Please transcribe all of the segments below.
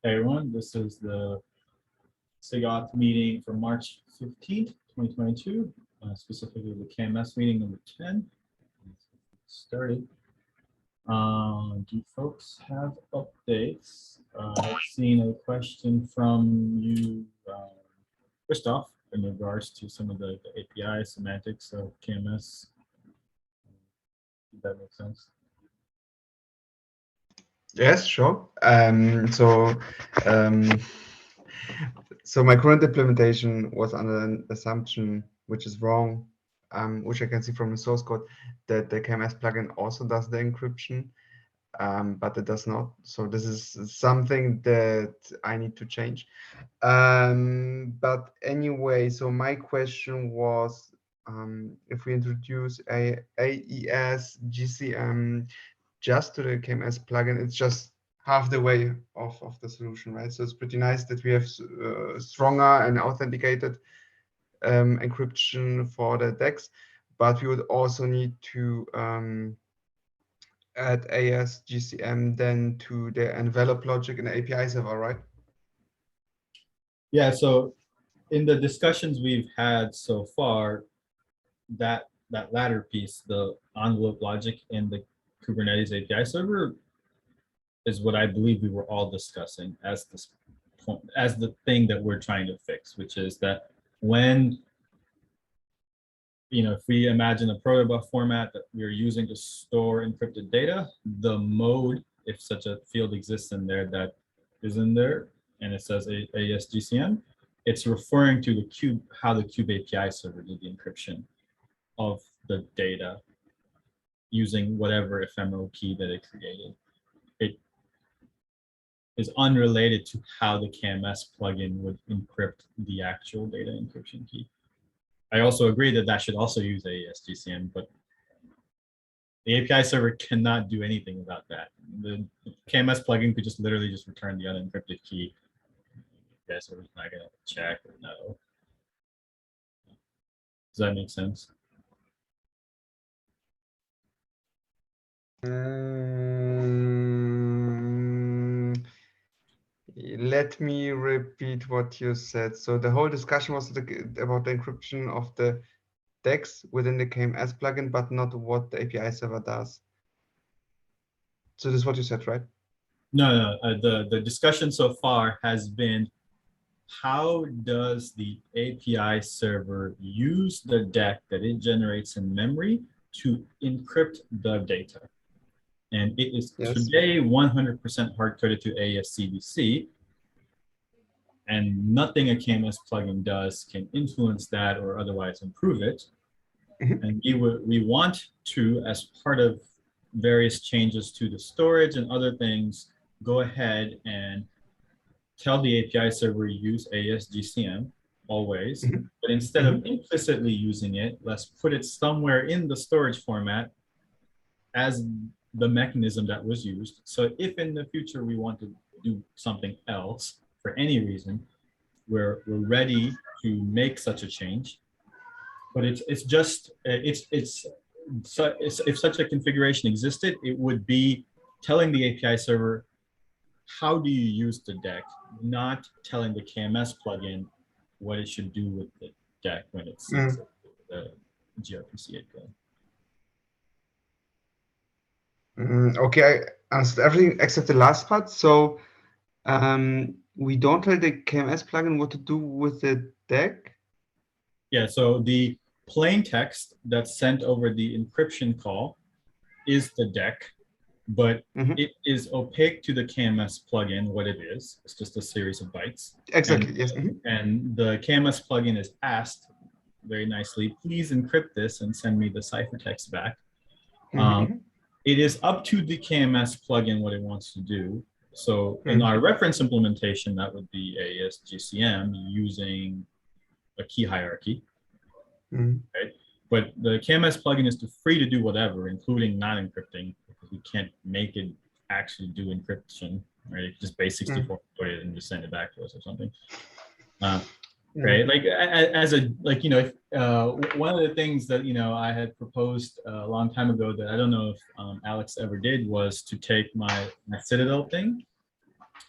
Hey everyone, this is the SIGOT meeting for March 15th, 2022, specifically the KMS meeting number 10. Let's get started. Do folks have updates? I've seen a question from you, Christoph, in regards to some of the API semantics of KMS. Does that make sense? Yes, sure. So my current implementation was under an assumption which is wrong, which I can see from the source code, that the KMS plugin also does the encryption, but it does not. So this is something that I need to change. But anyway, so my question was, if we introduce a AES GCM just to the KMS plugin, it's just half the way of the solution, right? So it's pretty nice that we have stronger and authenticated encryption for the DEX, but we would also need to add AES GCM then to the envelope logic in the API server, right? Yeah, so in the discussions we've had so far, that latter piece, the envelope logic in the Kubernetes API server, is what I believe we were all discussing as this point, as the thing that we're trying to fix, which is that when, if we imagine a protobuf format that we're using to store encrypted data, the mode, if such a field exists in there that is in there, and it says AES GCM, it's referring to the Kube, how the Kube API server did the encryption of the data using whatever ephemeral key that it created. It is unrelated to how the KMS plugin would encrypt the actual data encryption key. I also agree that that should also use AES GCM, but the API server cannot do anything about that. The KMS plugin could just literally just return the unencrypted key. The API server's not gonna check or no. Does that make sense? Let me repeat what you said. So the whole discussion was about the encryption of the DEX within the KMS plugin, but not what the API server does. So this is what you said, right? No. The discussion so far has been, how does the API server use the DEC that it generates in memory to encrypt the data? And it is today 100% hard-coded to AES-CBC, and nothing a KMS plugin does can influence that or otherwise improve it. And we want to, as part of various changes to the storage and other things, go ahead and tell the API server use AES GCM always, but instead of implicitly using it, let's put it somewhere in the storage format as the mechanism that was used. So if in the future we want to do something else for any reason, we're ready to make such a change. But if such a configuration existed, it would be telling the API server, how do you use the DEC, not telling the KMS plugin what it should do with the DEC when it sees the gRPC API. Okay, I understood everything except the last part. So we don't tell the KMS plugin what to do with the DEC? Yeah, so the plain text that's sent over the encryption call is the DEC, but it is opaque to the KMS plugin what it is. It's just a series of bytes. Exactly, and, yes. And the KMS plugin is asked very nicely, please encrypt this and send me the ciphertext back. It is up to the KMS plugin what it wants to do. So in our reference implementation, that would be AES GCM using a key hierarchy. Right? But the KMS plugin is free to do whatever, including not encrypting, because we can't make it actually do encryption, right? It just base 64 it and just send it back to us or something. Right? Like one of the things that I had proposed a long time ago that I don't know if Alex ever did was to take my Citadel thing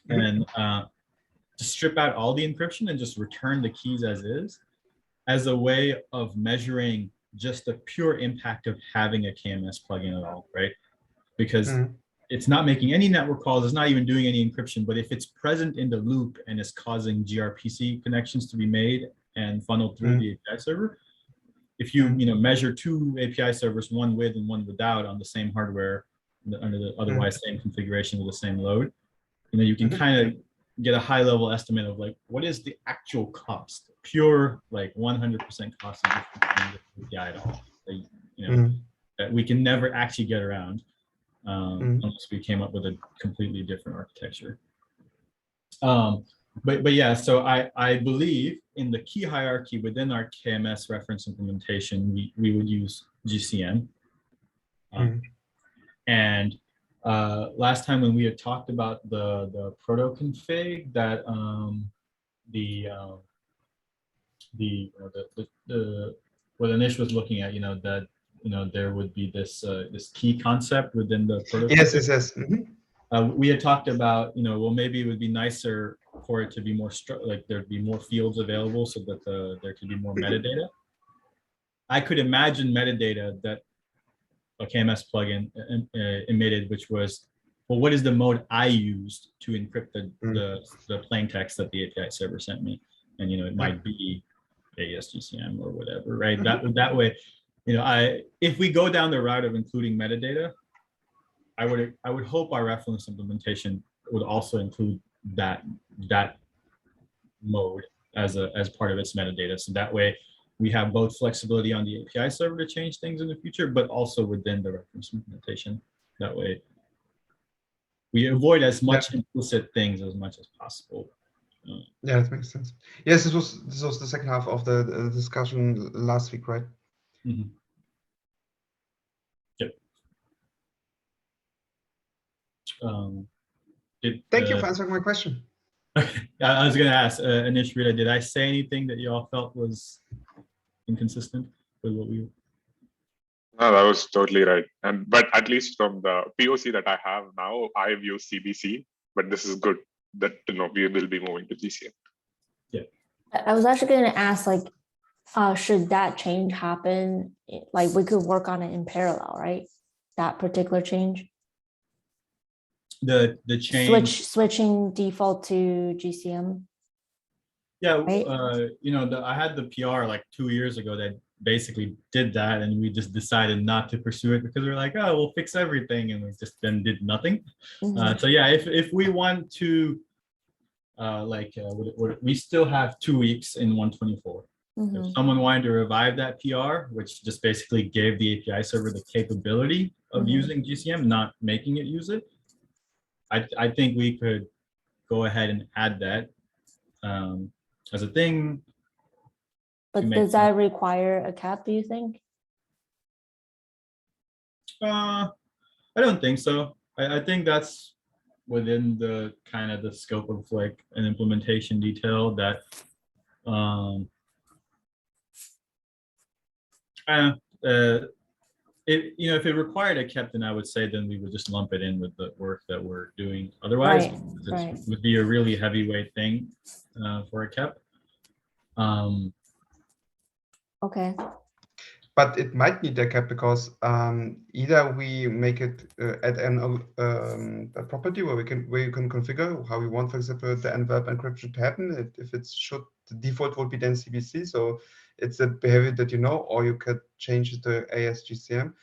and to strip out all the encryption and just return the keys as a way of measuring just the pure impact of having a KMS plugin at all, right? Because it's not making any network calls, it's not even doing any encryption, but if it's present in the loop and is causing gRPC connections to be made and funneled through the API server, if you measure two API servers, one with and one without on the same hardware, under the otherwise same configuration with the same load, you can kind of get a high level estimate of like, what is the actual cost, pure like 100% cost of the API at all, that we can never actually get around unless we came up with a completely different architecture. But yeah, so I believe in the key hierarchy within our KMS reference implementation, we would use GCM. And last time when we had talked about the proto config that what Anish was looking at, that there would be this this key concept within the proto config. Yes. We had talked about, well, maybe it would be nicer for it to be more like there'd be more fields available so that there could be more metadata. I could imagine metadata that a KMS plugin emitted, which was, well, what is the mode I used to encrypt the plain text that the API server sent me? And, it might be ASGCM or whatever, right? That way, if we go down the route of including metadata, I would hope our reference implementation would also include that mode as part of its metadata. So that way we have both flexibility on the API server to change things in the future, but also within the reference implementation. That way we avoid as much implicit things as much as possible. Yeah, that makes sense. Yes, this was the second half of the discussion last week, right? Yep. Thank you for answering my question. I was going to ask Anish, Rita, did I say anything that you all felt was inconsistent with what we? No, that was totally right. But at least from the POC that I have now, I've used CBC, but this is good that we will be moving to GCM. Yeah. I was actually going to ask, like, should that change happen? Like, we could work on it in parallel, right? That particular change. The change. Switching default to GCM. Yeah, right? I had the PR like 2 years ago that basically did that, and we just decided not to pursue it because we were like, oh, we'll fix everything, and we just then did nothing. So yeah, if we want to, we still have 2 weeks in 124. If someone wanted to revive that PR, which just basically gave the API server the capability of using GCM, not making it use it, I think we could go ahead and add that as a thing. But does that require a cap, do you think? I don't think so. I think that's within the kind of the scope of like an implementation detail that if it required a cap, then I would say then we would just lump it in with the work that we're doing. Otherwise, it would be a really heavyweight thing for a cap. Okay. But it might need a cap because either we make it add a property where you can configure how we want, for example, the envelope encryption to happen. If it should, the default would be then CBC, so it's a behavior that you know, or you could change it to ASGCM.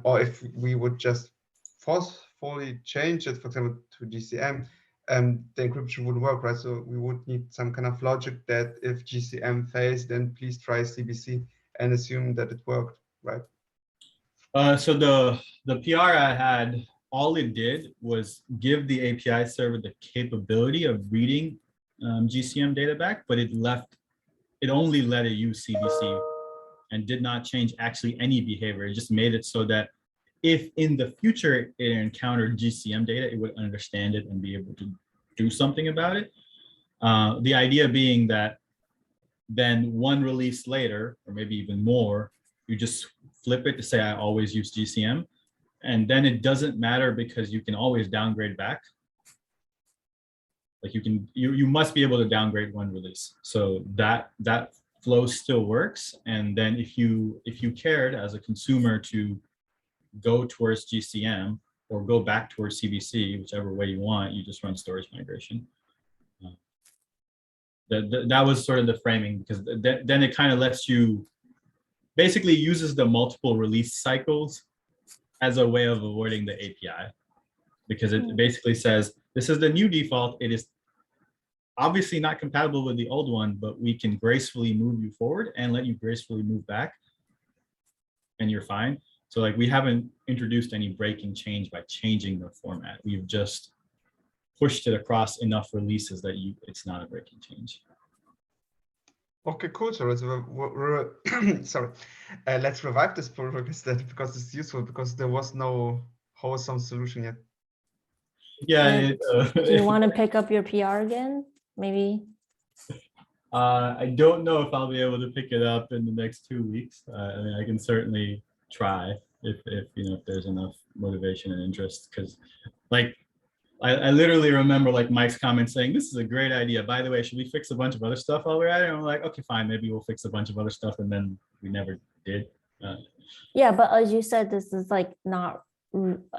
Or if we would just forcefully change it, for example, to GCM, the encryption wouldn't work, right? So we would need some kind of logic that if GCM fails, then please try CBC and assume that it worked, right? So the PR I had, all it did was give the API server the capability of reading GCM data back, but it only let it use CBC and did not change actually any behavior. It just made it so that if in the future it encountered GCM data, it would understand it and be able to do something about it. The idea being that then one release later, or maybe even more, you just flip it to say, I always use GCM. And then it doesn't matter because you can always downgrade back. Like you must be able to downgrade one release. So that flow still works. And then if you cared as a consumer to go towards GCM or go back towards CBC, whichever way you want, you just run storage migration. That was sort of the framing, because then it kind of lets you, basically uses the multiple release cycles as a way of avoiding the API, because it basically says, this is the new default. It is obviously not compatible with the old one, but we can gracefully move you forward and let you gracefully move back, and you're fine. So like, we haven't introduced any breaking change by changing the format. We've just pushed it across enough releases that it's not a breaking change. Okay, cool. So sorry, let's revive this pull request because it's useful, because there was no wholesome solution yet. Yeah. Do you want to pick up your PR again? Maybe. I don't know if I'll be able to pick it up in the next 2 weeks. I mean, I can certainly try if there's enough motivation and interest, because like I literally remember like Mike's comment saying, this is a great idea. By the way, should we fix a bunch of other stuff while we're at it? And I'm like, okay, fine, maybe we'll fix a bunch of other stuff. And then we never did. Yeah, but as you said, this is like not,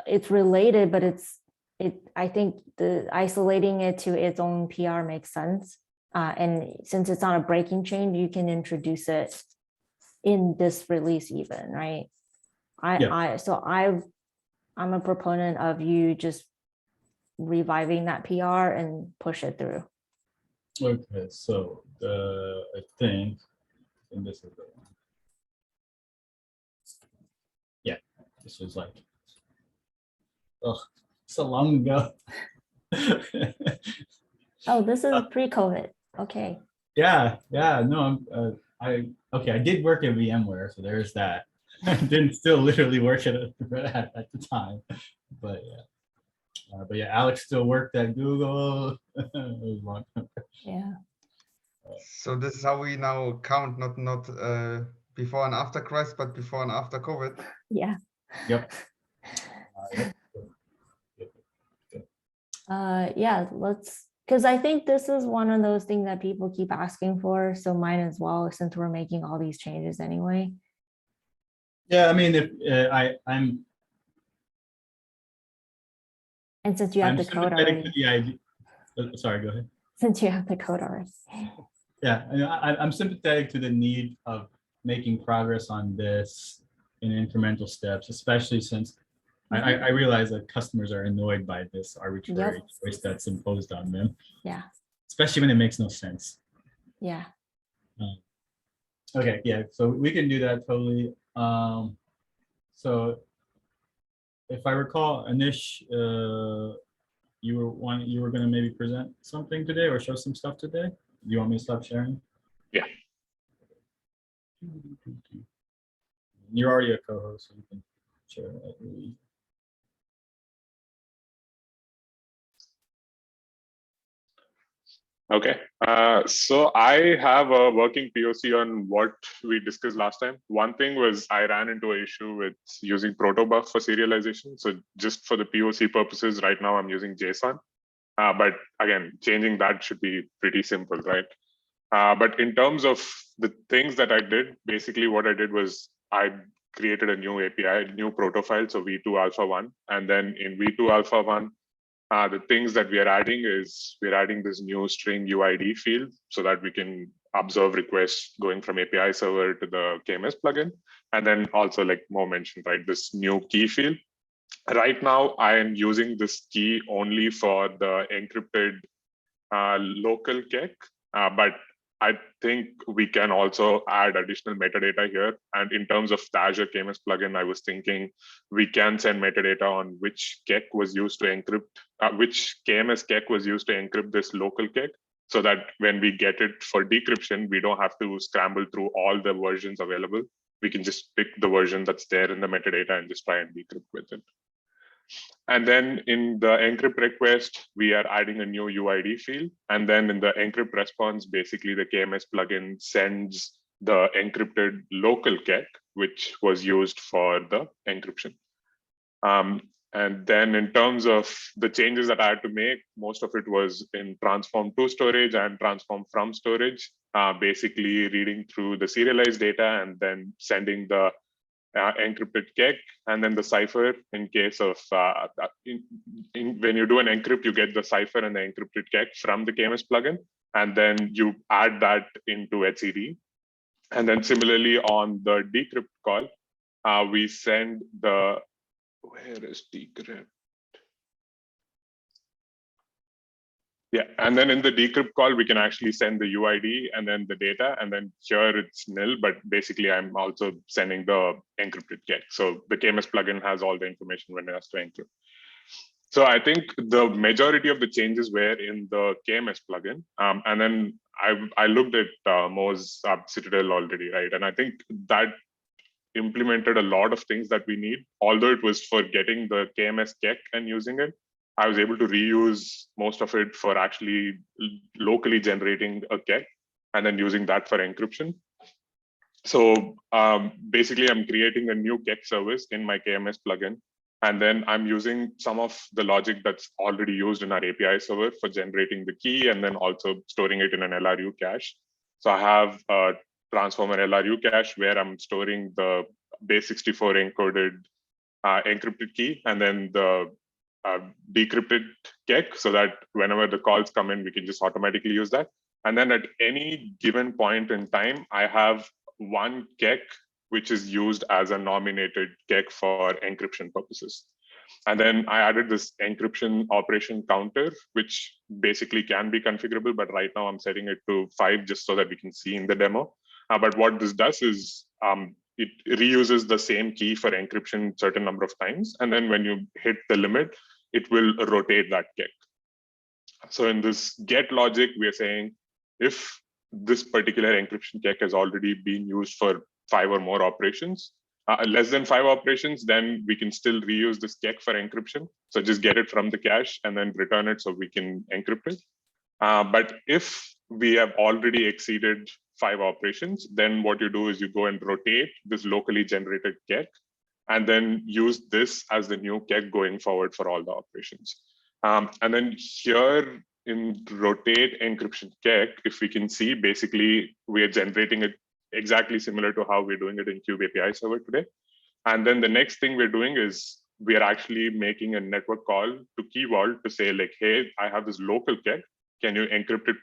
it's related, but I think the isolating it to its own PR makes sense. And since it's not a breaking change, you can introduce it in this release even, right? I'm a proponent of you just reviving that PR and push it through. Okay, so I think this is the one. Yeah, this was like, oh, so long ago. Oh, this is pre-COVID. Okay. Yeah, no, I did work at VMware, so there's that. I didn't still literally work at the time, but yeah. Alex still worked at Google. It was long. Yeah. So this is how we now count, not before and after Christ, but before and after COVID. Yeah. Yep. Yeah, because I think this is one of those things that people keep asking for, so mine as well, since we're making all these changes anyway. Yeah, I mean, if I'm And since you have the code already. Sorry, go ahead. Since you have the code already. Yeah, I'm sympathetic to the need of making progress on this in incremental steps, especially since I realize that customers are annoyed by this arbitrary choice that's imposed on them. Yeah. Especially when it makes no sense. Yeah. Okay, yeah, so we can do that totally. So if I recall, Anish, you were going to maybe present something today or show some stuff today. Do you want me to stop sharing? Yeah. You're already a co-host, so you can share that really. Okay, so I have a working POC on what we discussed last time. One thing was I ran into an issue with using protobuf for serialization. So just for the POC purposes, right now I'm using JSON. But again, changing that should be pretty simple, right? But in terms of the things that I did, basically what I did was I created a new API, a new proto file, so v2 alpha 1. And then in v2 alpha 1, the things that we are adding is we're adding this new string UID field so that we can observe requests going from API server to the KMS plugin. And then also, like Mo mentioned, right, this new key field. Right now, I am using this key only for the encrypted local KEK, but I think we can also add additional metadata here. And in terms of the Azure KMS plugin, I was thinking we can send metadata on which KEK was used to encrypt, which KMS KEK was used to encrypt this local KEK, so that when we get it for decryption, we don't have to scramble through all the versions available. We can just pick the version that's there in the metadata and just try and decrypt with it. And then in the encrypt request, we are adding a new UID field. And then in the encrypt response, basically the KMS plugin sends the encrypted local KEK, which was used for the encryption. And then in terms of the changes that I had to make, most of it was in transform to storage and transform from storage, basically reading through the serialized data and then sending the encrypted KEK and then the cipher in case of when you do an encrypt, you get the cipher and the encrypted KEK from the KMS plugin, and then you add that into etcd. And then similarly on the decrypt call, we send the, where is decrypt? Yeah, and then in the decrypt call, we can actually send the UID and then the data, and then here it's nil, but basically I'm also sending the encrypted KEK. So the KMS plugin has all the information when it has to encrypt. So I think the majority of the changes were in the KMS plugin. And then I looked at Mo's Citadel already, right? And I think that implemented a lot of things that we need, although it was for getting the KMS KEK and using it. I was able to reuse most of it for actually locally generating a KEK and then using that for encryption. So basically, I'm creating a new KEK service in my KMS plugin, and then I'm using some of the logic that's already used in our API server for generating the key and then also storing it in an LRU cache. So I have a transformer LRU cache where I'm storing the base 64 encoded encrypted key and then the decrypted KEK, so that whenever the calls come in, we can just automatically use that. And then at any given point in time, I have one KEK which is used as a nominated KEK for encryption purposes. And then I added this encryption operation counter, which basically can be configurable, but right now I'm setting it to 5 just so that we can see in the demo. But what this does is it reuses the same key for encryption certain number of times. And then when you hit the limit, it will rotate that KEK. So in this get logic, we are saying if this particular encryption KEK has already been used for 5 or more operations, less than 5 operations, then we can still reuse this KEK for encryption. So just get it from the cache and then return it so we can encrypt it. But if we have already exceeded 5 operations, then what you do is you go and rotate this locally generated KEK and then use this as the new KEK going forward for all the operations. And then here in rotate encryption KEK, if we can see, basically we are generating it exactly similar to how we're doing it in Cube API server today. And then the next thing we're doing is we are actually making a network call to Key Vault to say like, hey, I have this local KEK. Can you encrypt it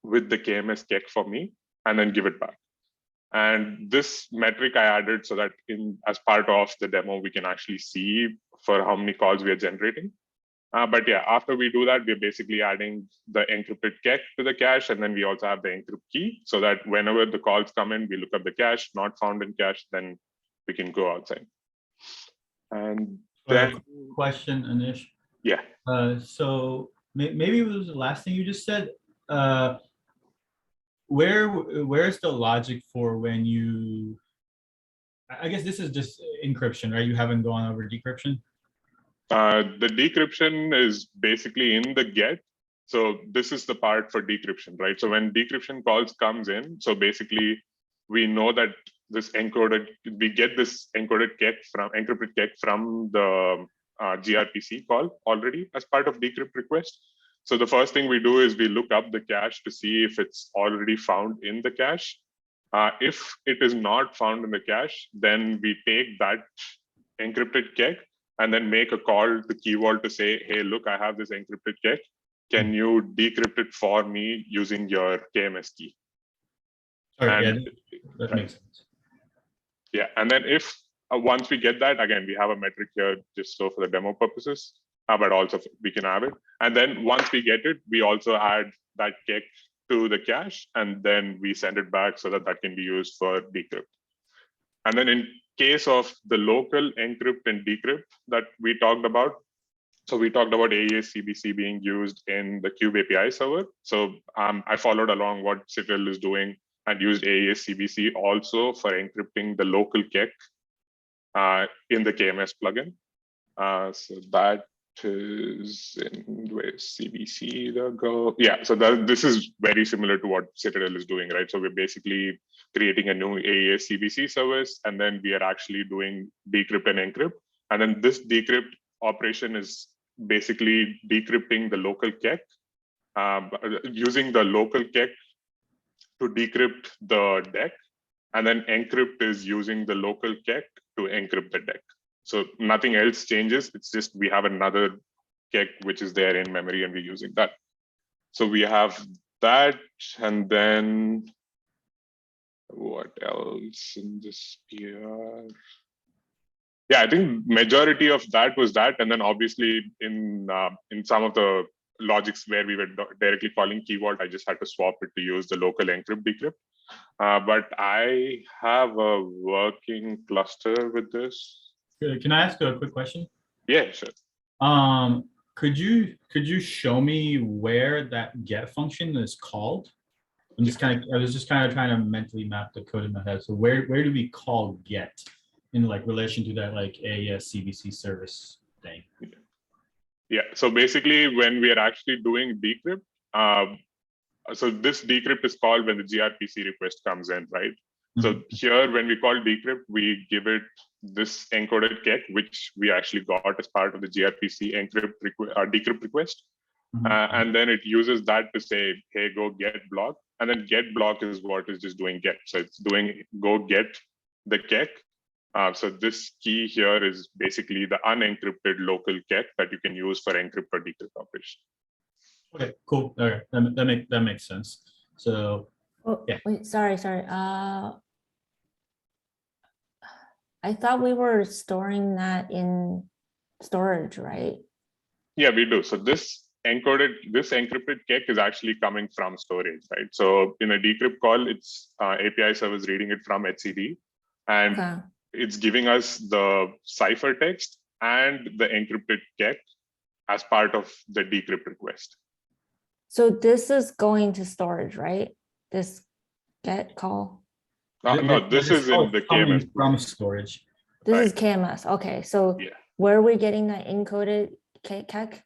with the KMS KEK for me and then give it back? And this metric I added so that as part of the demo, we can actually see for how many calls we are generating. But yeah, after we do that, we're basically adding the encrypted KEK to the cache, and then we also have the encrypt key so that whenever the calls come in, we look up the cache, not found in cache, then we can go outside. And then question, Anish. Yeah. So maybe it was the last thing you just said. Where's the logic for when you? I guess this is just encryption, right? You haven't gone over decryption. The decryption is basically in the get. So this is the part for decryption, right? So when decryption calls comes in, so basically we know that this encoded, we get this encoded KEK from encrypted KEK from the gRPC call already as part of decrypt request. So the first thing we do is we look up the cache to see if it's already found in the cache. If it is not found in the cache, then we take that encrypted KEK and then make a call to Key Vault to say, hey, look, I have this encrypted KEK. Can you decrypt it for me using your KMS key? Sorry, yeah, that makes sense. Yeah, and then if once we get that, again, we have a metric here just so for the demo purposes, but also we can have it. And then once we get it, we also add that KEK to the cache, and then we send it back so that that can be used for decrypt. And then in case of the local encrypt and decrypt that we talked about, so we talked about AES CBC being used in the Cube API server. So I followed along what Citadel is doing and used AES CBC also for encrypting the local KEK in the KMS plugin. So that is in where's CBC the go? Yeah, so this is very similar to what Citadel is doing, right? So we're basically creating a new AES CBC service, and then we are actually doing decrypt and encrypt. And then this decrypt operation is basically decrypting the local KEK, using the local KEK to decrypt the deck, and then encrypt is using the local KEK to encrypt the deck. So nothing else changes. It's just we have another KEK which is there in memory, and we're using that. So we have that, and then what else in this PR? Yeah, I think majority of that was that, and then obviously in some of the logics where we were directly calling key vault, I just had to swap it to use the local encrypt decrypt. But I have a working cluster with this. Can I ask a quick question? Yeah, sure. Could you show me where that get function is called? I was just kind of trying to mentally map the code in my head. So where do we call get in like relation to that like AES CBC service thing? Yeah. So basically, when we are actually doing decrypt, so this decrypt is called when the gRPC request comes in, right? So here, when we call decrypt, we give it this encoded KEK, which we actually got as part of the gRPC encrypt decrypt request. And then it uses that to say, hey, go get block. And then get block is what is just doing get. So it's doing go get the KEK. So this key here is basically the unencrypted local KEK that you can use for encrypt or decrypt operation. Okay, cool. All right, that makes sense. So yeah. Wait, sorry. I thought we were storing that in storage, right? Yeah, we do. So this encrypted KEK is actually coming from storage, right? So in a decrypt call, it's API servers reading it from etcd, and it's giving us the ciphertext and the encrypted KEK as part of the decrypt request. So this is going to storage, right? This get call. No, this is in the KMS from storage. This is KMS. Okay, so where are we getting that encoded KEK?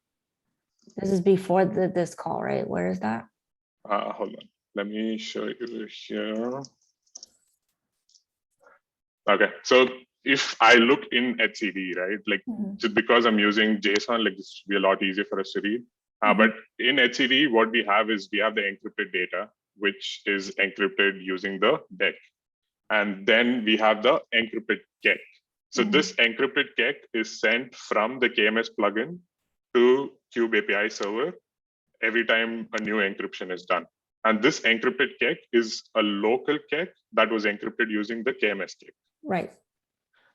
This is before this call, right? Where is that? Hold on. Let me show you here. Okay, so if I look in etcd, right, like just because I'm using JSON, like this should be a lot easier for us to read. But in etcd, what we have is we have the encrypted data, which is encrypted using the deck. And then we have the encrypted KEK. So this encrypted KEK is sent from the KMS plugin to Cube API server every time a new encryption is done. And this encrypted KEK is a local KEK that was encrypted using the KMS KEK. Right.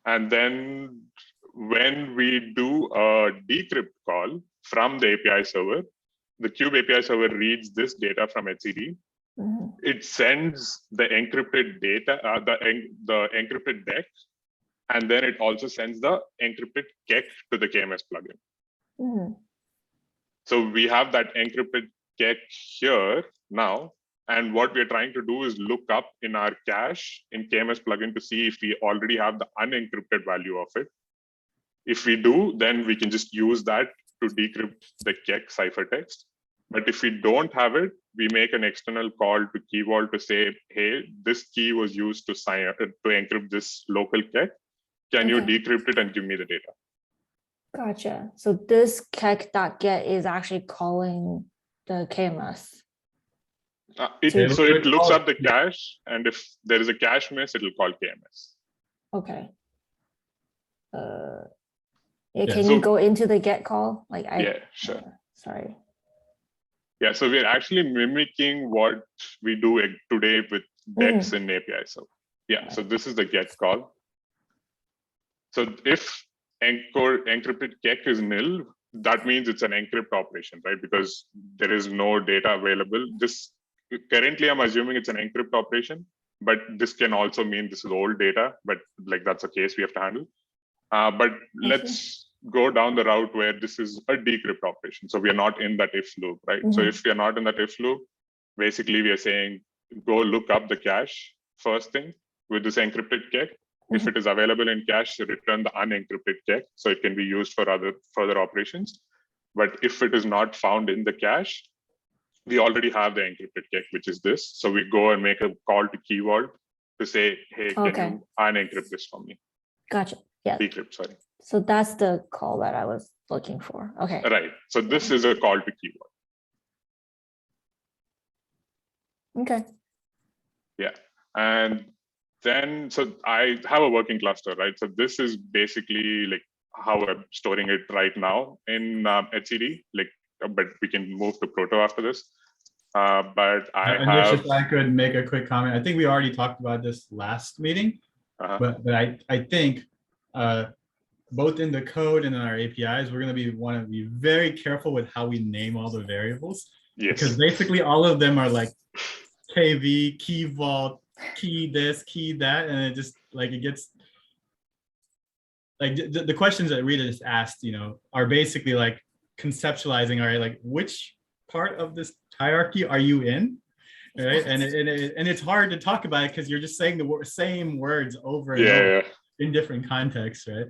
And then when we do a decrypt call from the API server, the Cube API server reads this data from etcd. It sends the encrypted data, the encrypted deck, and then it also sends the encrypted KEK to the KMS plugin. So we have that encrypted KEK here now, and what we're trying to do is look up in our cache in KMS plugin to see if we already have the unencrypted value of it. If we do, then we can just use that to decrypt the KEK ciphertext. But if we don't have it, we make an external call to key vault to say, hey, this key was used to encrypt this local KEK. Can you decrypt it and give me the data? Gotcha. So this KEK.get is actually calling the KMS. So it looks up the cache, and if there is a cache miss, it will call KMS. Okay. Can you go into the get call? Yeah, sure. Sorry. Yeah, so we're actually mimicking what we do today with decks in API. So yeah, so this is the get call. So if encrypted KEK is nil, that means it's an encrypt operation, right? Because there is no data available. Currently, I'm assuming it's an encrypt operation, but this can also mean this is old data, but like that's a case we have to handle. But let's go down the route where this is a decrypt operation. So we are not in that if loop, right? So if we are not in that if loop, basically we are saying, go look up the cache first thing with this encrypted KEK. If it is available in cache, return the unencrypted KEK, so it can be used for other further operations. But if it is not found in the cache, we already have the encrypted KEK, which is this. So we go and make a call to key vault to say, hey, can you unencrypt this for me? Gotcha. Yeah. Decrypt, sorry. So that's the call that I was looking for. Okay. Right. So this is a call to keyword. Okay. Yeah. And then, so I have a working cluster, right? So this is basically like how I'm storing it right now in etcd, like, but we can move to Proto after this. But I And have, if I could make a quick comment, I think we already talked about this last meeting, but I think both in the code and in our APIs, we're going to want to be very careful with how we name all the variables. yes, Because basically all of them are like KV, key vault, key this, key that, and it just like it gets like the questions that Rita just asked, are basically like conceptualizing, all right, like which part of this hierarchy are you in, right? And it's hard to talk about it because you're just saying the same words over and over in different contexts, right?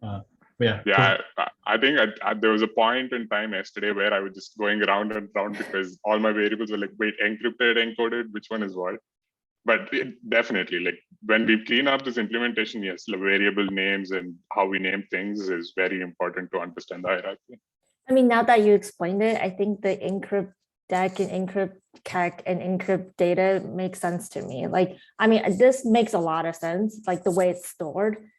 But yeah. I think there was a point in time yesterday where I was just going around and around because all my variables were like, wait, encrypted, encoded, which one is what? But definitely, like when we clean up this implementation, yes, the variable names and how we name things is very important to understand the hierarchy. I mean, now that you explained it, I think the encrypt deck and encrypt CAC and encrypt data makes sense to me. Like, I mean, this makes a lot of sense, like the way it's stored.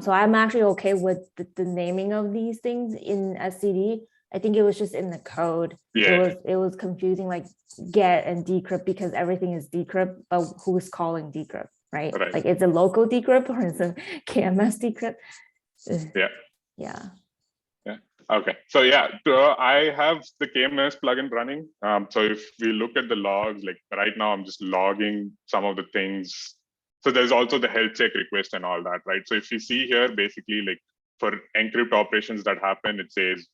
So I'm actually okay with the naming of these things in SCD. I think it was just in the code. Yeah. It was confusing, like get and decrypt, because everything is decrypt, but who's calling decrypt, right? Like it's a local decrypt or it's a KMS decrypt. Yeah. Okay. So yeah, I have the KMS plugin running. So if we look at the logs, like right now, I'm just logging some of the things. So there's also the health check request and all that, right? So if you see here, basically like for encrypt operations that happen, it says,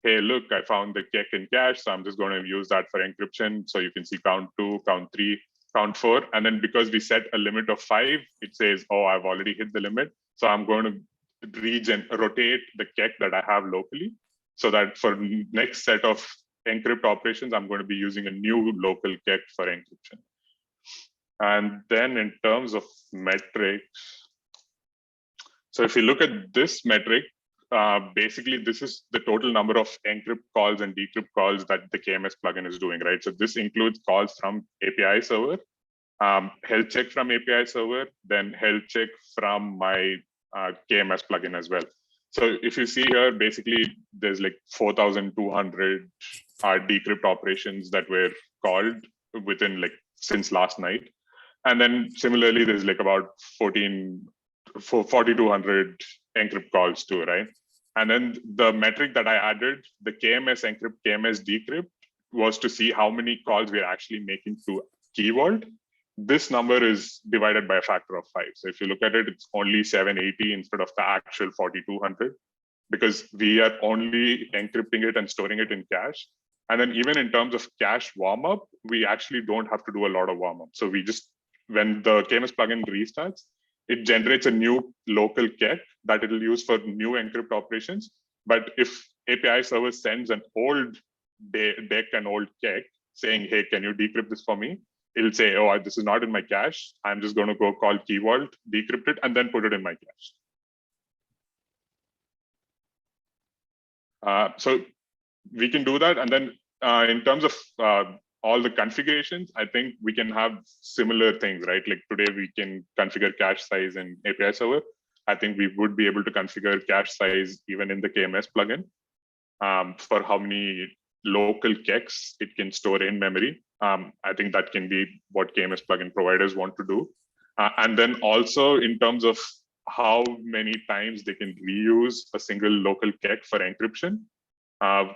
hey, look, I found the check in cache. So I'm just going to use that for encryption. So you can see count 2, count 3, count 4. And then because we set a limit of 5, it says, oh, I've already hit the limit. So I'm going to rotate the check that I have locally, so that for next set of encrypt operations, I'm going to be using a new local check for encryption. And then in terms of metrics, so if you look at this metric, basically this is the total number of encrypt calls and decrypt calls that the KMS plugin is doing, right? So this includes calls from API server, health check from API server, then health check from my KMS plugin as well. So if you see here, basically there's like 4,200 decrypt operations that were called within like since last night. And then similarly, there's like about 4,200 encrypt calls too, right? And then the metric that I added, the KMS encrypt, KMS decrypt, was to see how many calls we're actually making to key vault. This number is divided by a factor of 5. So if you look at it, it's only 780 instead of the actual 4,200, because we are only encrypting it and storing it in cache. And then even in terms of cache warm-up, we actually don't have to do a lot of warm-up. So we just, when the KMS plugin restarts, it generates a new local check that it'll use for new encrypt operations. But if API server sends an old deck and old check saying, hey, can you decrypt this for me? It'll say, oh, this is not in my cache. I'm just going to go call key vault, decrypt it, and then put it in my cache. So we can do that. And then in terms of all the configurations, I think we can have similar things, right? Like today we can configure cache size in API server. I think we would be able to configure cache size even in the KMS plugin for how many local checks it can store in memory. I think that can be what KMS plugin providers want to do. And then also in terms of how many times they can reuse a single local check for encryption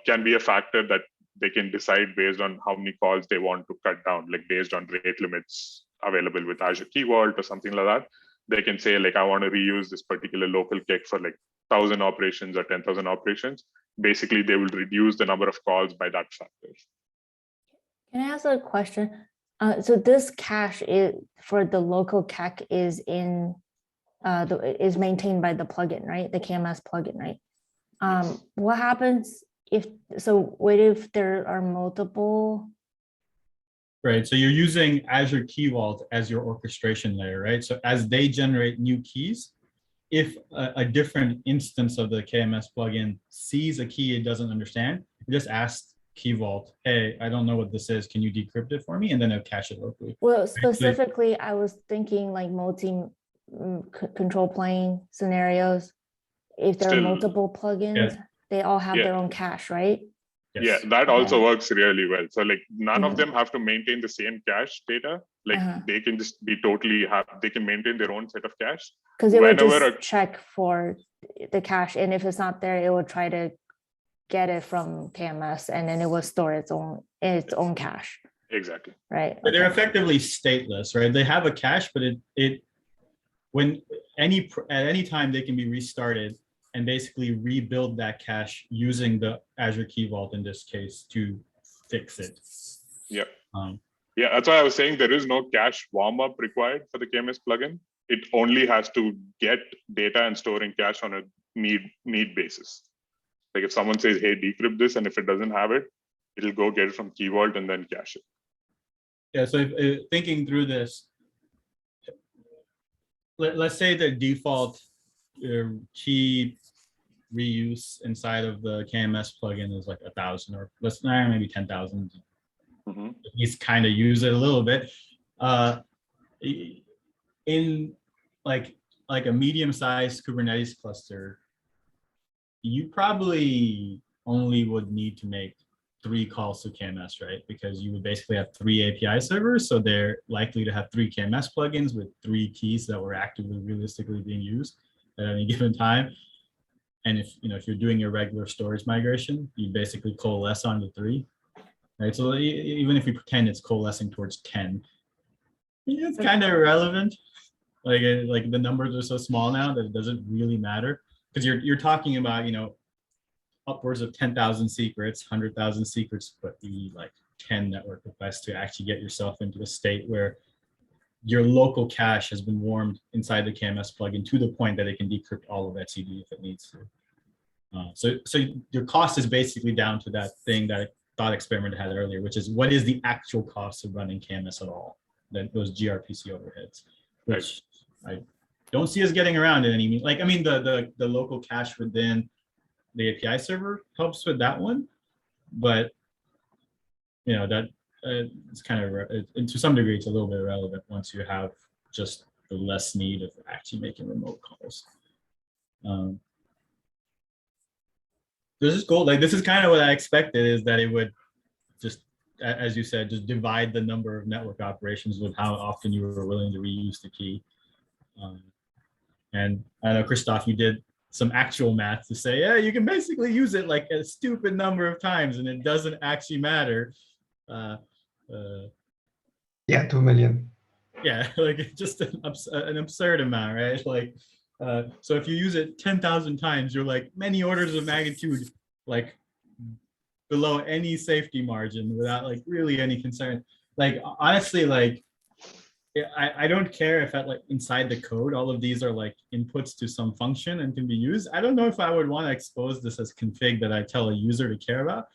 can be a factor that they can decide based on how many calls they want to cut down, like based on rate limits available with Azure Key Vault or something like that. They can say, like, I want to reuse this particular local check for like 1,000 operations or 10,000 operations. Basically, they will reduce the number of calls by that factor. Can I ask a question? So this cache is for the local CAC is in is maintained by the plugin, right? The KMS plugin, right? Yes. What happens what if there are multiple? Right, so you're using Azure Key Vault as your orchestration layer, right? So as they generate new keys, if a different instance of the KMS plugin sees a key it doesn't understand, it just asks Key Vault, hey, I don't know what this is. Can you decrypt it for me? And then it'll cache it locally. Well, specifically, I was thinking like control plane scenarios. If there are Still, multiple plugins, yes. they all have Yeah. their own cache, right? Yes. Yeah, that also Okay. works really well. So like none of Mhm. them have to maintain the same cache data. Like Uh-huh. they can just be they can maintain their own set of cache. Because it would Whenever just check for the cache, and if it's not there, it will try to get it from KMS, and then it will store its own cache, Exactly. right? But they're Okay. effectively stateless, right? They have a cache, but at any time they can be restarted and basically rebuild that cache using the Azure Key Vault in this case to fix it. Yeah. Um, Yeah, that's why I was saying there is no cache warm-up required for the KMS plugin. It only has to get data and store in cache on a need basis. Like if someone says, hey, decrypt this, and if it doesn't have it, it'll go get it from Key Vault and then cache it. yeah, so thinking through this, let's say the default key reuse inside of the KMS plugin is like 1,000, or maybe 10,000. Mm-hmm. He's kind of use it a little bit. In like a medium-sized Kubernetes cluster, you probably only would need to make 3 calls to KMS, right? Because you would basically have 3 API servers, so they're likely to have 3 KMS plugins with 3 keys that were actively realistically being used at any given time. And if you're doing your regular storage migration, you basically coalesce onto 3, right? So even if you pretend it's coalescing towards 10, it's kind of irrelevant. Like the numbers are so small now that it doesn't really matter, because you're talking about upwards of 10,000 secrets, 100,000 secrets, but you need like 10 network requests to actually get yourself into a state where your local cache has been warmed inside the KMS plugin to the point that it can decrypt all of etcd if it needs to. So your cost is basically down to that thing that Thought Experiment had earlier, which is what is the actual cost of running KMS at all? Those gRPC overheads, which I don't see us getting around in any means. Like, I mean, the local cache within the API server helps with that one, but that it's kind of, to some degree, it's a little bit irrelevant once you have just the less need of actually making remote calls. This is cool. Like, this is kind of what I expected, is that it would just, as you said, just divide the number of network operations with how often you were willing to reuse the key. And I know, Christoph, you did some actual math to say, yeah, you can basically use it like a stupid number of times and it doesn't actually matter. Yeah, 2 million. Yeah, like just an absurd amount, right? Like, so if you use it 10,000 times, you're like many orders of magnitude, like below any safety margin without like really any concern. Like, honestly, like, I don't care if at like inside the code, all of these are like inputs to some function and can be used. I don't know if I would want to expose this as config that I tell a user to care about,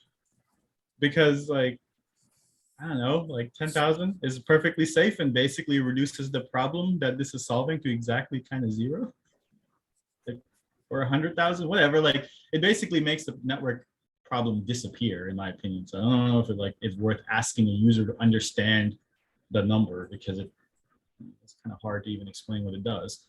because like, I don't know, like 10,000 is perfectly safe and basically reduces the problem that this is solving to exactly kind of 0, like, or 100,000, whatever. Like, it basically makes the network problem disappear, in my opinion. So I don't know if it's worth asking a user to understand the number, because it's kind of hard to even explain what it does.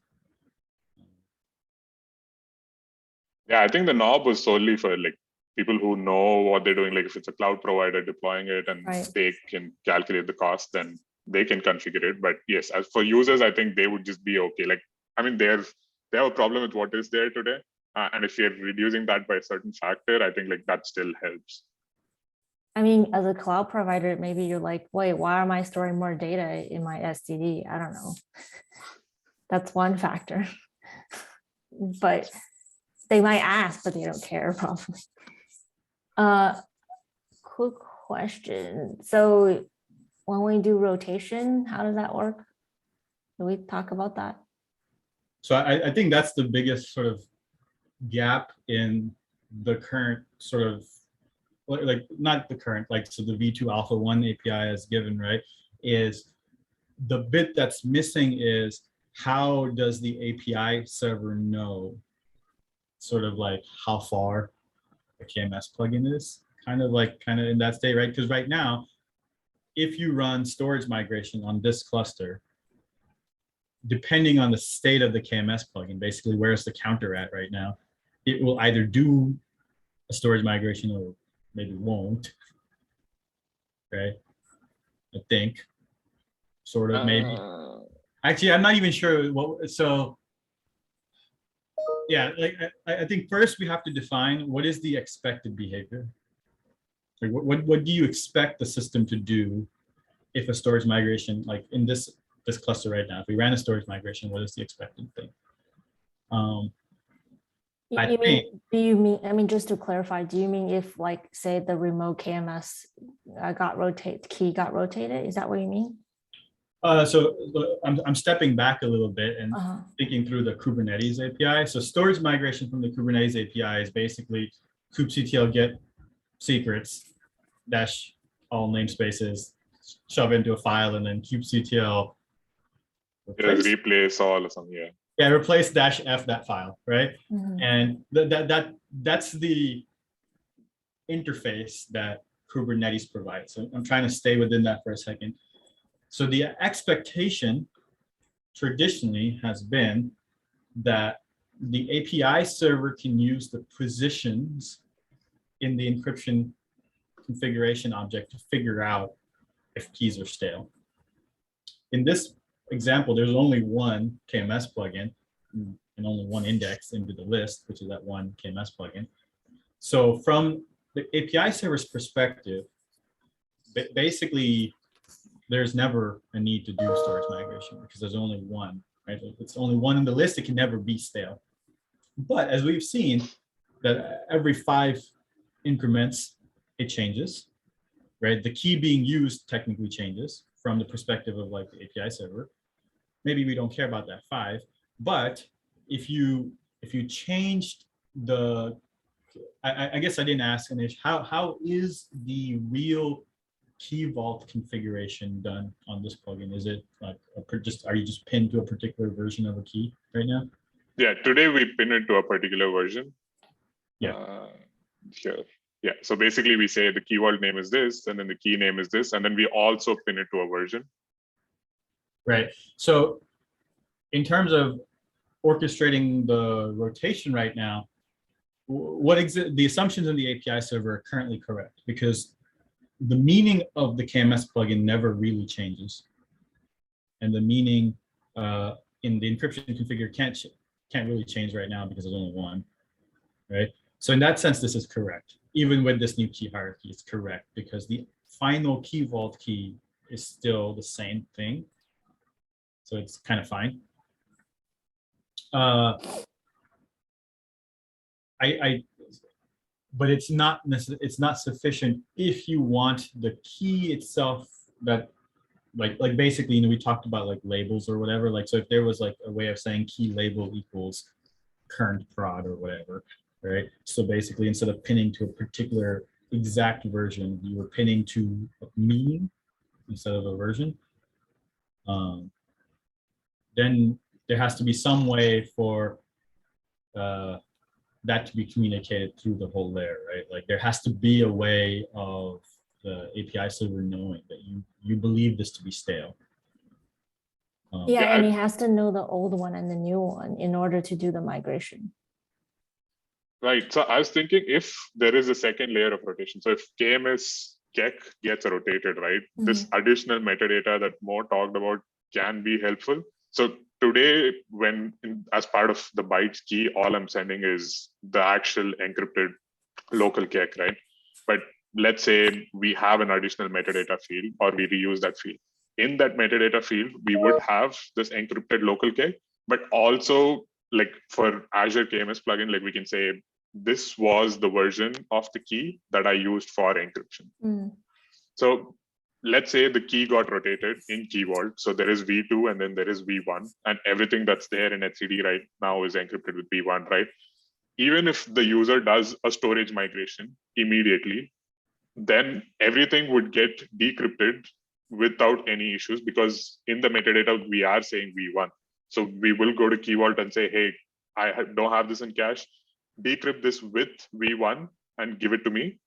Yeah, I think the knob was solely for like people who know what they're doing. Like if it's a cloud provider deploying it and they can calculate the cost, then they can configure it. But yes, as for users, I think they would just be okay. Like, I mean, they have a problem with what is there today. And if you're reducing that by a certain factor, I think like that still helps. I mean, as a cloud provider, maybe you're like, wait, why am I storing more data in my STD? I don't know. That's one factor. But they might ask, but they don't care probably. Quick question. So when we do rotation, how does that work? Can we talk about that? So I think that's the biggest sort of gap in the current sort of, like, not the current, like, so the V2 Alpha 1 API as given, right, is the bit that's missing is how does the API server know sort of like how far the KMS plugin is? Kind of in that state, right? Because right now, if you run storage migration on this cluster, depending on the state of the KMS plugin, basically where's the counter at right now, it will either do a storage migration or maybe won't, right? I think, sort of, maybe. Actually, I'm not even sure what, so yeah, like I think first we have to define what is the expected behavior. Like what do you expect the system to do if a storage migration, like in this cluster right now, if we ran a storage migration, what is the expected thing? Do you mean, I mean, just to clarify, do you mean if, like, say the remote KMS key got rotated? Is that what you mean? So I'm stepping back a little bit and thinking through the Kubernetes API. So storage migration from the Kubernetes API is basically kubectl get secrets dash all namespaces, shove into a file, and then kubectl replace all or something. Yeah. Yeah, replace dash f that file, right? And that's the interface that Kubernetes provides. So I'm trying to stay within that for a second. So the expectation traditionally has been that the API server can use the positions in the encryption configuration object to figure out if keys are stale. In this example, there's only one KMS plugin and only one index into the list, which is that one KMS plugin. So from the API server's perspective, basically, there's never a need to do storage migration because there's only one, right? It's only one in the list, it can never be stale. But as we've seen, that every 5 increments, it changes, right? The key being used technically changes from the perspective of like the API server. Maybe we don't care about that 5, but if you changed the, I guess I didn't ask Anish, how is the real key vault configuration done on this plugin? Is it like are you just pinned to a particular version of a key right now? Yeah, today we pin it to a particular version. Yeah. Here. Yeah, so basically we say the key vault name is this, and then the key name is this, and then we also pin it to a version. Right. So in terms of orchestrating the rotation right now, the assumptions in the API server are currently correct because the meaning of the KMS plugin never really changes, and the meaning in the encryption configure can't really change right now because there's only one, right? So in that sense, this is correct. Even with this new key hierarchy, it's correct because the final key vault key is still the same thing. So it's kind of fine. But it's not sufficient if you want the key itself that like basically, you know, we talked about like labels or whatever. Like, so if there was like a way of saying key label equals current prod or whatever, right? So basically, instead of pinning to a particular exact version, you were pinning to a meaning instead of a version. Then there has to be some way for that to be communicated through the whole layer, right? Like there has to be a way of the API server knowing that you believe this to be stale. Yeah, and it has to know the old one and the new one in order to do the migration. Right. So I was thinking if there is a second layer of rotation, so if KMS KEK gets rotated, right, this additional metadata that Mo talked about can be helpful. So today, as part of the bytes key, all I'm sending is the actual encrypted local KEK, right? But let's say we have an additional metadata field or we reuse that field. In that metadata field, we would have this encrypted local KEK, but also like for Azure KMS plugin, like we can say, this was the version of the key that I used for encryption. So let's say the key got rotated in key vault. So there is V2 and then there is V1, and everything that's there in etcd right now is encrypted with V1, right? Even if the user does a storage migration immediately, then everything would get decrypted without any issues because in the metadata, we are saying V1. So we will go to Key Vault and say, hey, don't have this in cache, decrypt this with V1 and give it to me.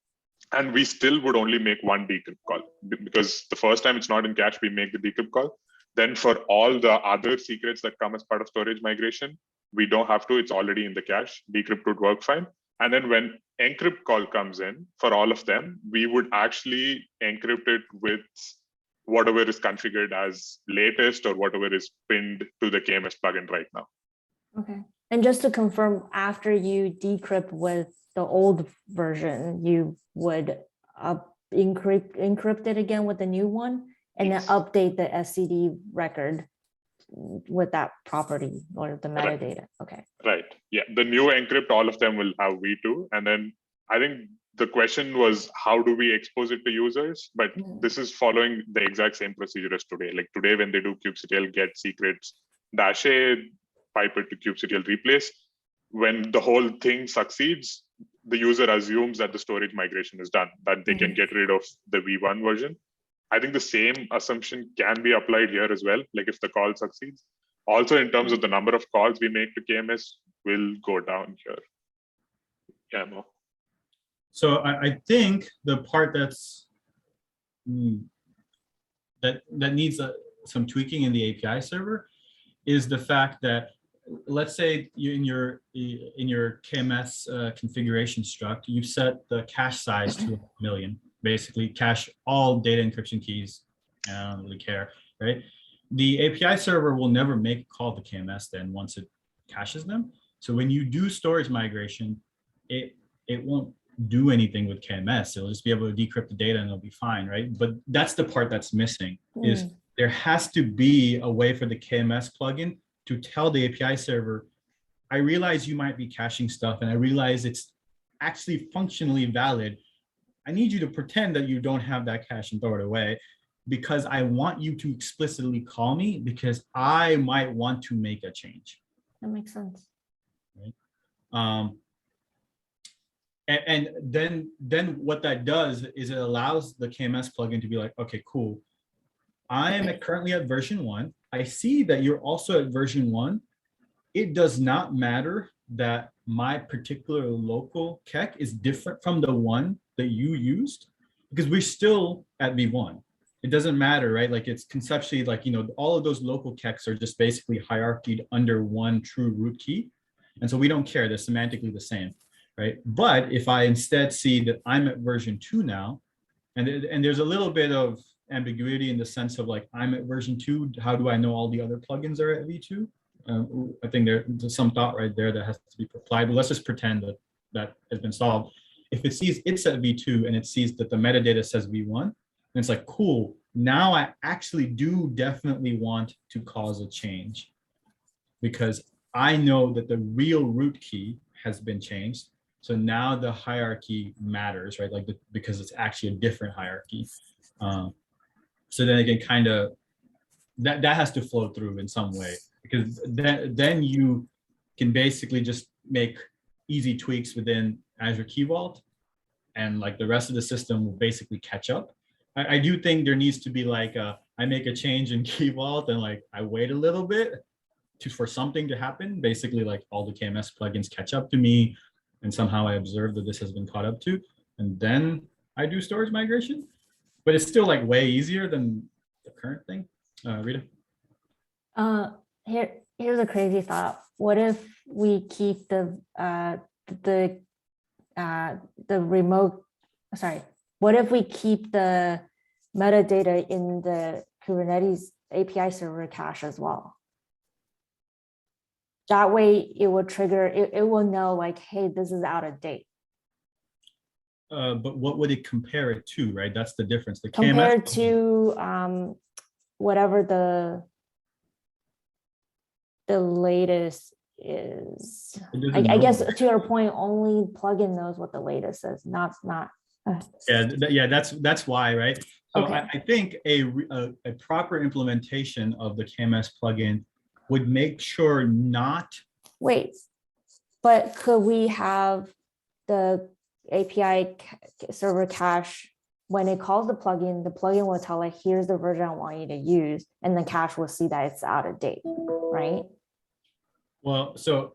And we still would only make one decrypt call, because the first time it's not in cache, we make the decrypt call. Then for all the other secrets that come as part of storage migration, we don't have to, it's already in the cache. Decrypt would work fine. And then when encrypt call comes in for all of them, we would actually encrypt it with whatever is configured as latest or whatever is pinned to the KMS plugin right now. Okay. And just to confirm, after you decrypt with the old version, you would encrypt it again with the new one, and Yes. then update the SCD record with that property or the metadata. Okay. Right. Yeah. The new encrypt, all of them will have V2. And then I think the question was, how do we expose it to users? But this is following the exact same procedure as today. Like today, when they do kubectl get secrets -a, pipe it to kubectl replace, when the whole thing succeeds, the user assumes that the storage migration is done, that they can get rid of the V1 version. I think the same assumption can be applied here as well. Like if the call succeeds, also in terms of the number of calls we make to KMS will go down here. Yeah, Mo. So I think the part that's that needs some tweaking in the API server is the fact that, let's say you in your KMS configuration struct, you set the cache size to 1 million. Basically, cache all data encryption keys. I don't really care, right? The API server will never make a call to KMS then once it caches them. So when you do storage migration, it won't do anything with KMS. It'll just be able to decrypt the data and it'll be fine, right? But that's the part that's missing, is there has to be a way for the KMS plugin to tell the API server, I realize you might be caching stuff and I realize it's actually functionally valid. I need you to pretend that you don't have that cache and throw it away, because I want you to explicitly call me because I might want to make a change. That makes sense. Right. And then what that does is it allows the KMS plugin to be like, okay, cool. I am currently at version 1. I see that you're also at version 1. It does not matter that my particular local kek is different from the one that you used, because we're still at V1. It doesn't matter, right? Like it's conceptually like, all of those local keks are just basically hierarchied under one true root key. And so we don't care, they're semantically the same, right? But if I instead see that I'm at version 2 now, and there's a little bit of ambiguity in the sense of like, I'm at version 2, how do I know all the other plugins are at V2? I think there's some thought right there that has to be applied, but let's just pretend that that has been solved. If it sees it's at V2 and it sees that the metadata says V1, and it's like, cool, now I actually do definitely want to cause a change because I know that the real root key has been changed. So now the hierarchy matters, right? Like because it's actually a different hierarchy. So then it can kind of, that has to flow through in some way, because then you can basically just make easy tweaks within Azure Key Vault, and like the rest of the system will basically catch up. I do think there needs to be like I make a change in Key Vault and like I wait a little bit for something to happen. Basically, like all the KMS plugins catch up to me, and somehow I observe that this has been caught up to, and then I do storage migration. But it's still like way easier than the current thing. Rita? Here's a crazy thought. What if we keep the remote, sorry, what if we keep the metadata in the Kubernetes API server cache as well? That way it will trigger, it will know like, hey, this is out of date. But what would it compare it to, right? That's the difference. The Compared KMS, to whatever the latest is. I guess to your point, only plugin knows what the latest is, not. Yeah, that's why, right? So Okay. I think a proper implementation of the KMS plugin would make sure not. Wait, but could we have the API server cache when it calls the plugin will tell it, here's the version I want you to use, and the cache will see that it's out of date, right? Well, so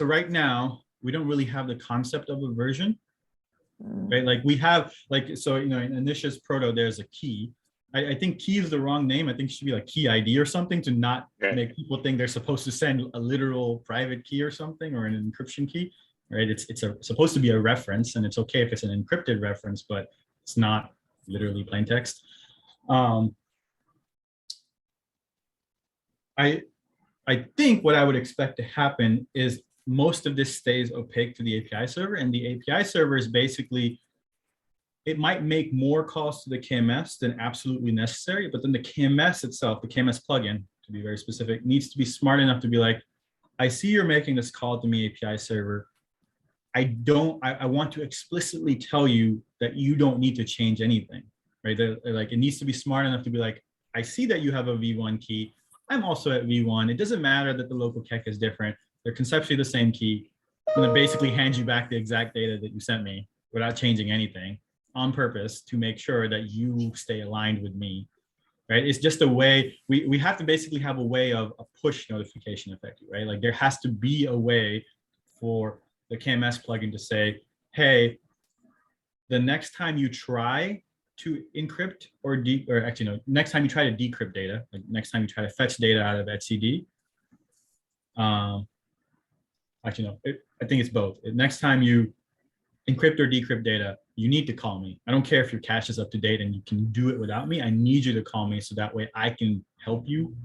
right now we don't really have the concept of a version, right? Like we have, like, so, you know, in Anisha's proto, there's a key. I think key is the wrong name. I think it should be like key ID or something to not make people think they're supposed to send a literal private key or something, or an encryption key, right? It's supposed to be a reference, and it's okay if it's an encrypted reference, but it's not literally plain text. I think what I would expect to happen is most of this stays opaque to the API server, and the API server is basically, it might make more calls to the KMS than absolutely necessary, but then the KMS itself, the KMS plugin, to be very specific, needs to be smart enough to be like, I see you're making this call to me API server. I want to explicitly tell you that you don't need to change anything, right? Like, it needs to be smart enough to be like, I see that you have a V1 key. I'm also at V1. It doesn't matter that the local key is different. They're conceptually the same key. I'm gonna basically hand you back the exact data that you sent me without changing anything, on purpose to make sure that you stay aligned with me, right? It's just a way, we have to basically have a way of a push notification effect, right? Like there has to be a way for the KMS plugin to say, hey, the next time you try to encrypt or actually no, next time you try to decrypt data, like next time you try to fetch data out of etcd, actually no, I think it's both. Next time you encrypt or decrypt data, you need to call me. I don't care if your cache is up to date and you can do it without me. I need you to call me so that way I can help you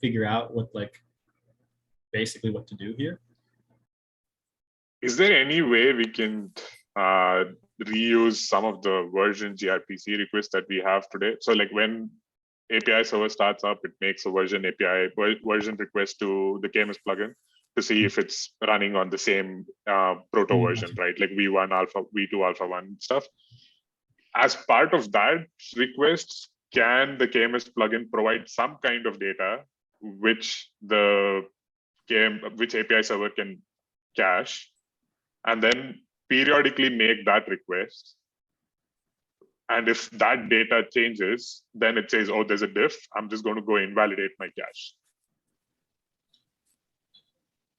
figure out what, like, basically what to do here. Is there any way we can reuse some of the version gRPC requests that we have today? So like when API server starts up, it makes a version request to the KMS plugin to see if it's running on the same proto version, right? Like V1 alpha, V2 alpha 1 stuff. As part of that request, can the KMS plugin provide some kind of data which which API server can cache, and then periodically make that request? And if that data changes, then it says, oh, there's a diff. I'm just going to go invalidate my cache.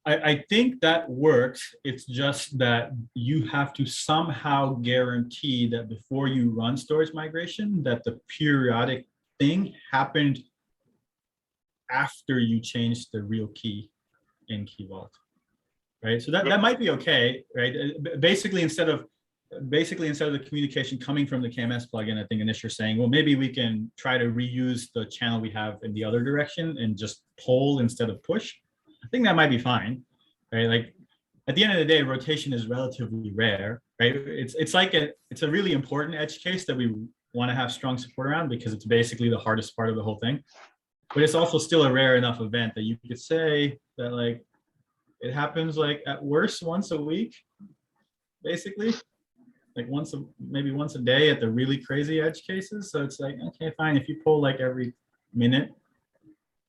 I think that works. It's just that you have to somehow guarantee that before you run storage migration, that the periodic thing happened after you changed the real key in Key Vault, right? So that might be okay, right? Basically, instead of the communication coming from the KMS plugin, I think Anish, you're saying, well, maybe we can try to reuse the channel we have in the other direction and just pull instead of push. I think that might be fine, right? Like at the end of the day, rotation is relatively rare, right? It's a really important edge case that we want to have strong support around because it's basically the hardest part of the whole thing. But it's also still a rare enough event that you could say that like it happens like at worst once a week, basically. Like maybe once a day at the really crazy edge cases. So it's like, okay, fine. If you pull like every minute,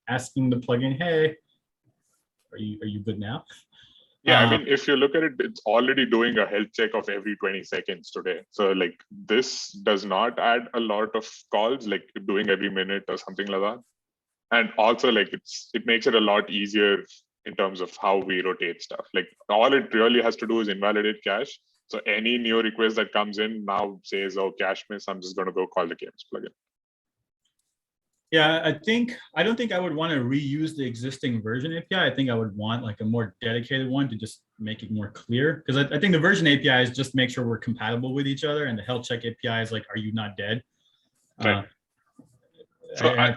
asking the plugin, hey, are you good now? Yeah, I mean, if you look at it, it's already doing a health check of every 20 seconds today. So like this does not add a lot of calls, like doing every minute or something like that. And also like it makes it a lot easier in terms of how we rotate stuff. Like all it really has to do is invalidate cache. So any new request that comes in now says, oh, cache miss, I'm just going to go call the KMS plugin. Yeah, I don't think I would want to reuse the existing version API. I think I would want like a more dedicated one to just make it more clear. Because I think the version API is just make sure we're compatible with each other, and the health check API is like, are you not dead? Right. So I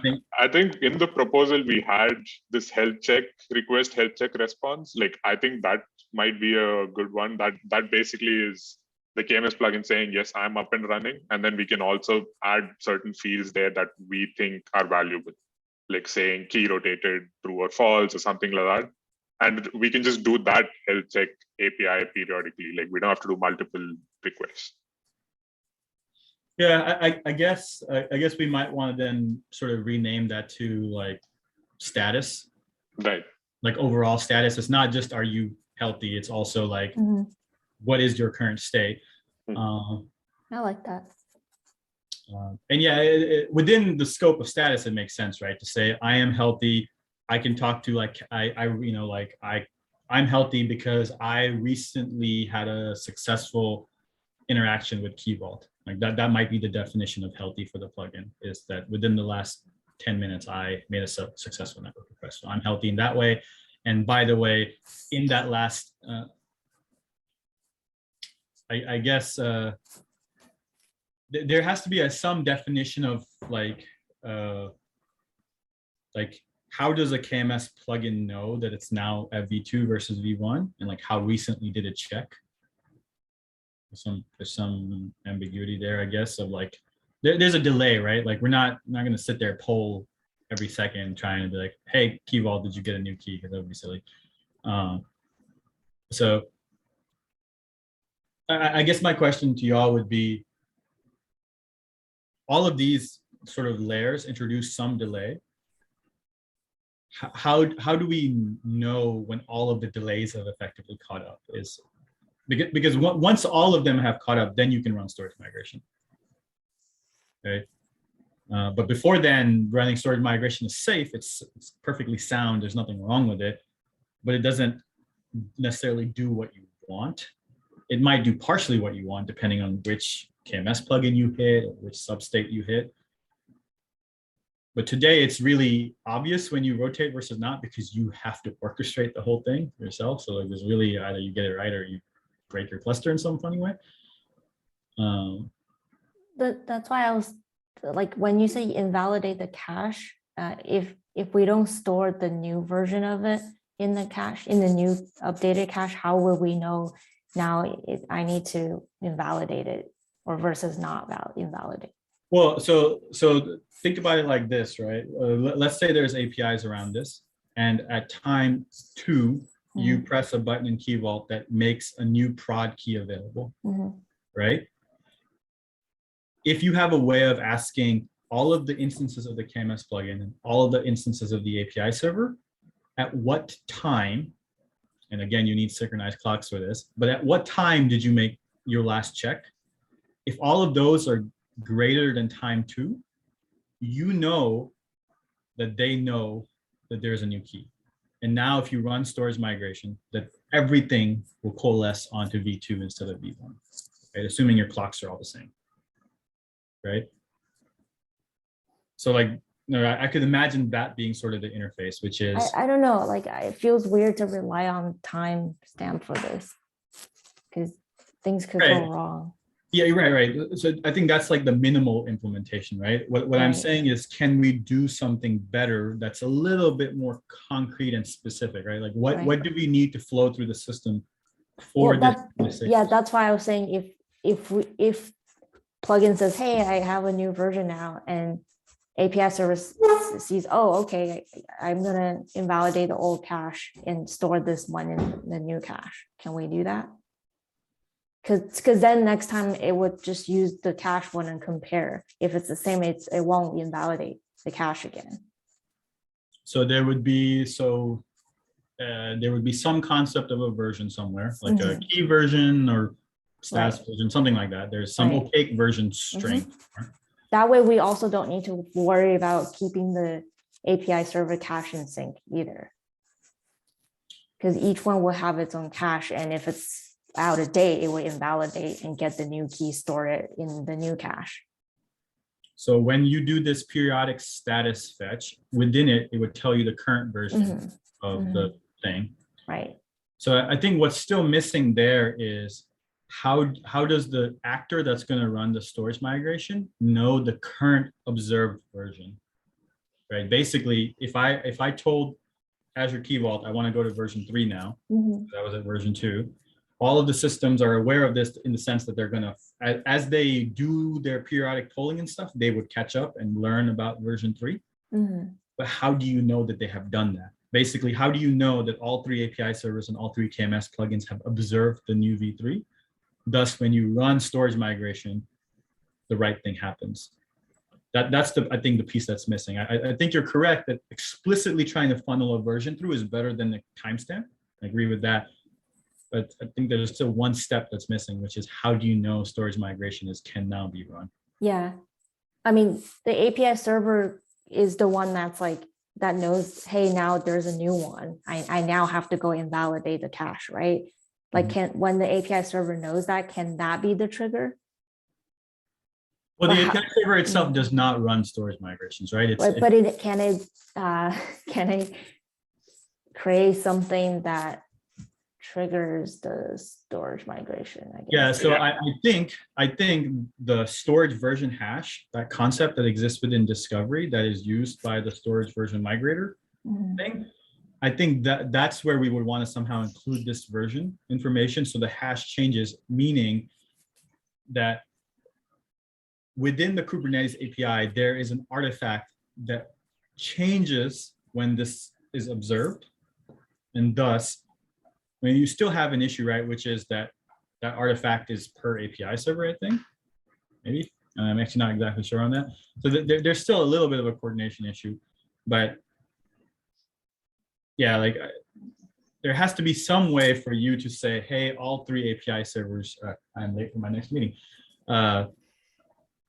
think in the proposal we had this health check request, health check response. Like I think that might be a good one. That basically is the KMS plugin saying, yes, I'm up and running. And then we can also add certain fields there that we think are valuable, like saying key rotated true or false or something like that. And we can just do that health check API periodically. Like we don't have to do multiple requests. Yeah, I guess we might want to then sort of rename that to like status, right? Like overall status. It's not just are you healthy. It's also like what is your current state. I like that. And yeah, within the scope of status, it makes sense, right? To say I am healthy. I can talk to like I'm healthy because I recently had a successful interaction with Key Vault. Like that might be the definition of healthy for the plugin, is that within the last 10 minutes, I made a successful network request. So I'm healthy in that way. And by the way, in that last, I guess, there has to be some definition of like how does a KMS plugin know that it's now at V2 versus V1, and like how recently did it check? There's some ambiguity there, I guess, of like there's a delay, right? Like we're not going to sit there poll every second trying to be like, hey, Key Vault, did you get a new key? Because that would be silly. So I guess my question to y'all would be, all of these sort of layers introduce some delay. How do we know when all of the delays have effectively caught up? Is because once all of them have caught up, then you can run storage migration. Okay. But before then, running storage migration is safe. It's perfectly sound. There's nothing wrong with it, but it doesn't necessarily do what you want. It might do partially what you want, depending on which KMS plugin you hit or which substate you hit. But today it's really obvious when you rotate versus not, because you have to orchestrate the whole thing yourself. So like there's really either you get it right or you break your cluster in some funny way. That's why I was like, when you say invalidate the cache, if we don't store the new version of it in the cache, in the new updated cache, how will we know now I need to invalidate it or versus not invalidate? Well, so think about it like this, right? Let's say there's APIs around this, and at time 2, you press a button in Key Vault that makes a new prod key available, right? If you have a way of asking all of the instances of the KMS plugin and all of the instances of the API server, at what time, and again, you need synchronized clocks for this, but at what time did you make your last check? If all of those are greater than time 2, you know that they know that there's a new key. And now if you run storage migration, that everything will coalesce onto V2 instead of V1, right? Assuming your clocks are all the same, right? So like, I could imagine that being sort of the interface, which is, I don't know, like it feels weird to rely on time stamp for this because things could go wrong. Yeah, you're right. So I think that's like the minimal implementation, right? What I'm saying is, can we do something better that's a little bit more concrete and specific, right? Like what do we need to flow through the system for this? Yeah, that's why I was saying if plugin says, hey, I have a new version now, and API service sees, oh, okay, I'm gonna invalidate the old cache and store this one in the new cache. Can we do that? Because then next time it would just use the cache one and compare. If it's the same, it won't invalidate the cache again. So there would be some concept of a version somewhere, like a key version or status version, something like that. There's some opaque version string. That way we also don't need to worry about keeping the API server cache in sync either. Because each one will have its own cache, and if it's out of date, it will invalidate and get the new key, store it in the new cache. So when you do this periodic status fetch, within it, it would tell you the current version of the thing. Right. So I think what's still missing there is how does the actor that's going to run the storage migration know the current observed version, right? Basically, if I told Azure Key Vault I want to go to version 3 now, that was at version 2. All of the systems are aware of this in the sense that they're going to, as they do their periodic polling and stuff, they would catch up and learn about version 3. But how do you know that they have done that? Basically, how do you know that all 3 API servers and all 3 KMS plugins have observed the new V3? Thus, when you run storage migration, the right thing happens. That's I think the piece that's missing. I think you're correct that explicitly trying to funnel a version through is better than the timestamp. I agree with that. But I think there's still one step that's missing, which is how do you know storage migration can now be run? Yeah. I mean, the API server is the one that's like, that knows, hey, now there's a new one. I now have to go invalidate the cache, right? Like, when the API server knows that, can that be the trigger? Well, the But API server itself does not run storage migrations, right? But can it create something that triggers the storage migration? I guess. Yeah, so I think the storage version hash, that concept that exists within Discovery that is used by the storage version migrator thing, I think that's where we would want to somehow include this version information. So the hash changes, meaning that within the Kubernetes API, there is an artifact that changes when this is observed. And thus, I mean, you still have an issue, right? Which is that artifact is per API server, I think, maybe. I'm actually not exactly sure on that. So there's still a little bit of a coordination issue, but yeah, like there has to be some way for you to say, hey, all 3 API servers, I'm late for my next meeting, that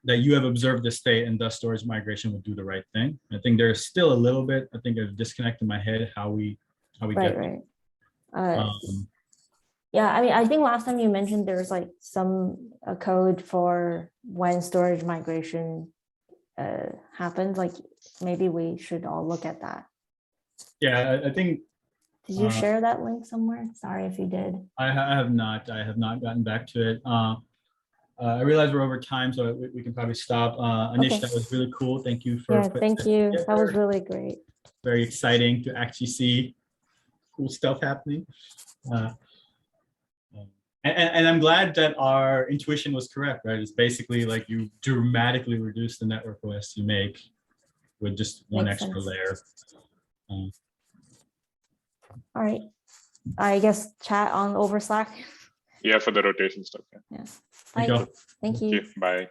you have observed the state and thus storage migration would do the right thing. I think there's still a little bit, I think, a disconnect in my head how we get right. Yeah, I mean, I think last time you mentioned there's like a code for when storage migration happens. Like maybe we should all look at that. Yeah, I think. Did you share that link somewhere? Sorry if you did. I have not gotten back to it. I realize we're over time, so we can probably stop. Anish, Okay. that was really cool. Thank you for. Yeah, thank you. That was really great. Very exciting to actually see cool stuff happening. And I'm glad that our intuition was correct, right? It's basically like you dramatically reduce the network OS you make with just one Makes extra sense. layer. All right. I guess chat on over Slack. Yeah, for the rotation stuff. Yeah. Yes. There you Bye. go. Thank you. Bye.